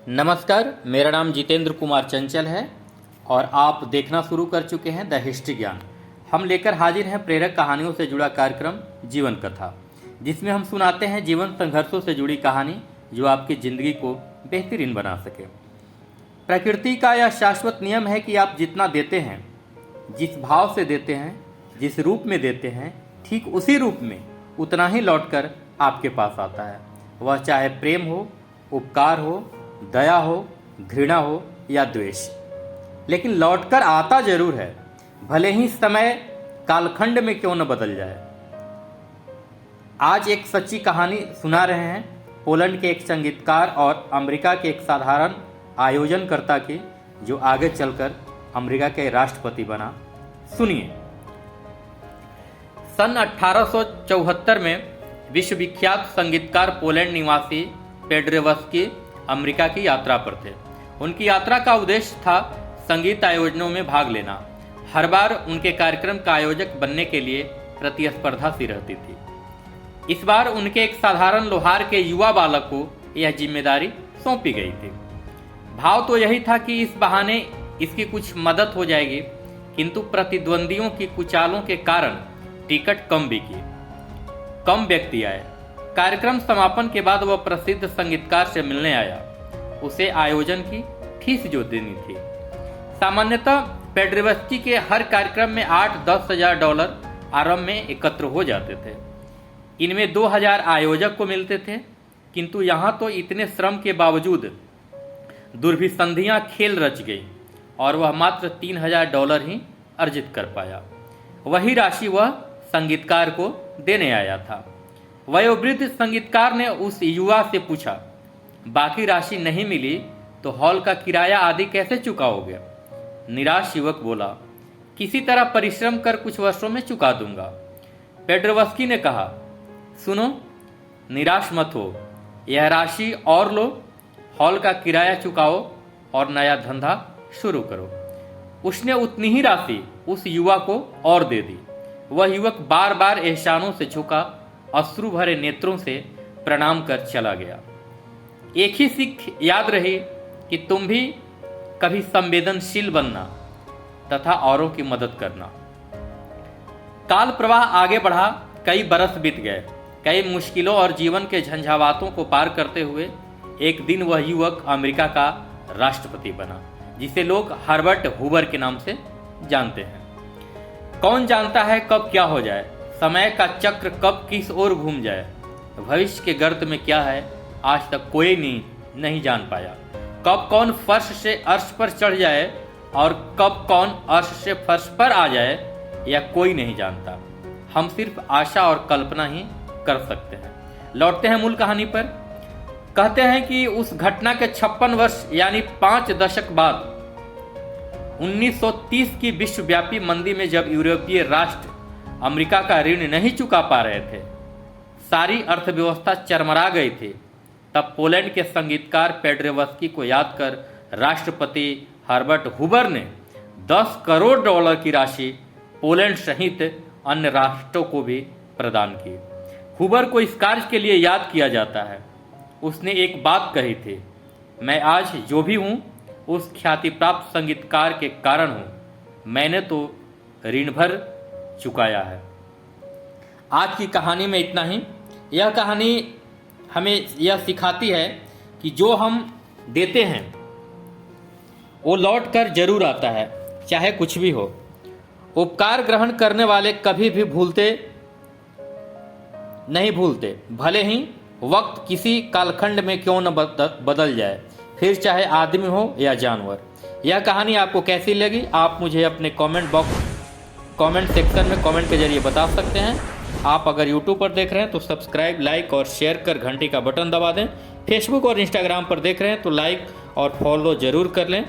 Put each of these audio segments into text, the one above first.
नमस्कार, मेरा नाम जितेंद्र कुमार चंचल है और आप देखना शुरू कर चुके हैं द हिस्ट्री ज्ञान। हम लेकर हाजिर हैं प्रेरक कहानियों से जुड़ा कार्यक्रम जीवन कथा, जिसमें हम सुनाते हैं जीवन संघर्षों से जुड़ी कहानी जो आपकी ज़िंदगी को बेहतरीन बना सके। प्रकृति का यह शाश्वत नियम है कि आप जितना देते हैं, जिस भाव से देते हैं, जिस रूप में देते हैं, ठीक उसी रूप में उतना ही लौटकर आपके पास आता है। वह चाहे प्रेम हो, उपकार हो, दया हो, घृणा हो या द्वेष, लेकिन लौटकर आता जरूर है, भले ही समय कालखंड में क्यों न बदल जाए। आज एक सच्ची कहानी सुना रहे हैं पोलैंड के एक संगीतकार और अमेरिका के एक साधारण आयोजनकर्ता की, जो आगे चलकर अमेरिका के राष्ट्रपति बना। सुनिए। सन 1874 में विश्वविख्यात संगीतकार पोलैंड निवासी पेड्रेवस्की अमेरिका की यात्रा पर थे। उनकी यात्रा का उद्देश्य था संगीत आयोजनों में भाग लेना। हर बार उनके कार्यक्रम का आयोजक बनने के लिए प्रतिस्पर्धा सी रहती थी। इस बार उनके एक साधारण लोहार के युवा बालक को यह जिम्मेदारी सौंपी गई थी। भाव तो यही था कि इस बहाने इसकी कुछ मदद हो जाएगी, किंतु प्रतिद्वंदियों की कुचालों के कारण टिकट कम बिकी, कम व्यक्ति आए। कार्यक्रम समापन के बाद वह प्रसिद्ध संगीतकार से मिलने आया। उसे आयोजन की फीस जो देनी थी। सामान्यतः पेड्रेवस्की के हर कार्यक्रम में 8-10 हजार डॉलर आरंभ में एकत्र हो जाते थे। इनमें 2000 आयोजक को मिलते थे, किंतु यहाँ तो इतने श्रम के बावजूद दुर्भिसंधियाँ खेल रच गई और वह मात्र 3000 डॉलर ही अर्जित कर पाया। वही राशि वह संगीतकार को देने आया था। वयोवृद्ध संगीतकार ने उस युवा से पूछा, बाकी राशि नहीं मिली तो हॉल का किराया आदि कैसे चुकाओगे? निराश युवक बोला, किसी तरह परिश्रम कर कुछ वर्षों में चुका दूंगा। पेड्रेवस्की ने कहा, सुनो, निराश मत हो, यह राशि और लो, हॉल का किराया चुकाओ और नया धंधा शुरू करो। उसने उतनी ही राशि उस युवा को और दे दी। वह युवक बार बार एहसानों से झुका, अश्रु भरे नेत्रों से प्रणाम कर चला गया। एक ही सीख याद रही कि तुम भी कभी संवेदनशील बनना तथा औरों की मदद करना। काल प्रवाह आगे बढ़ा। कई बरस बीत गए। कई मुश्किलों और जीवन के झंझावातों को पार करते हुए एक दिन वह युवक अमेरिका का राष्ट्रपति बना, जिसे लोग हर्बर्ट हूवर के नाम से जानते हैं। कौन जानता है कब क्या हो जाए, समय का चक्र कब किस ओर घूम जाए, भविष्य के गर्त में क्या है आज तक कोई नहीं जान पाया। कब कौन फर्श से अर्श पर चढ़ जाए और कब कौन अर्श से फर्श पर आ जाए, यह कोई नहीं जानता। हम सिर्फ आशा और कल्पना ही कर सकते हैं। लौटते हैं मूल कहानी पर। कहते हैं कि उस घटना के 56 वर्ष यानी 5 दशक बाद 1930 की विश्वव्यापी मंदी में जब यूरोपीय राष्ट्र अमेरिका का ऋण नहीं चुका पा रहे थे, सारी अर्थव्यवस्था चरमरा गई थी, तब पोलैंड के संगीतकार पेड्रेवस्की को याद कर राष्ट्रपति हर्बर्ट हूवर ने 10 करोड़ डॉलर की राशि पोलैंड सहित अन्य राष्ट्रों को भी प्रदान की। हूवर को इस कार्य के लिए याद किया जाता है। उसने एक बात कही थी, मैं आज जो भी हूँ उस ख्याति प्राप्त संगीतकार के कारण हूँ। मैंने तो ऋण भर चुकाया है। आज की कहानी में इतना ही। यह कहानी हमें यह सिखाती है कि जो हम देते हैं वो लौट कर जरूर आता है, चाहे कुछ भी हो। उपकार ग्रहण करने वाले कभी भी नहीं भूलते, भले ही वक्त किसी कालखंड में क्यों न बदल जाए, फिर चाहे आदमी हो या जानवर। यह कहानी आपको कैसी लगी, आप मुझे अपने कमेंट सेक्शन में कमेंट के जरिए बता सकते हैं। आप अगर YouTube पर देख रहे हैं तो सब्सक्राइब, लाइक और शेयर कर घंटी का बटन दबा दें। फेसबुक और इंस्टाग्राम पर देख रहे हैं तो लाइक और फॉलो जरूर कर लें।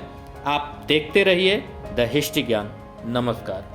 आप देखते रहिए द हिस्ट्री ज्ञान। नमस्कार।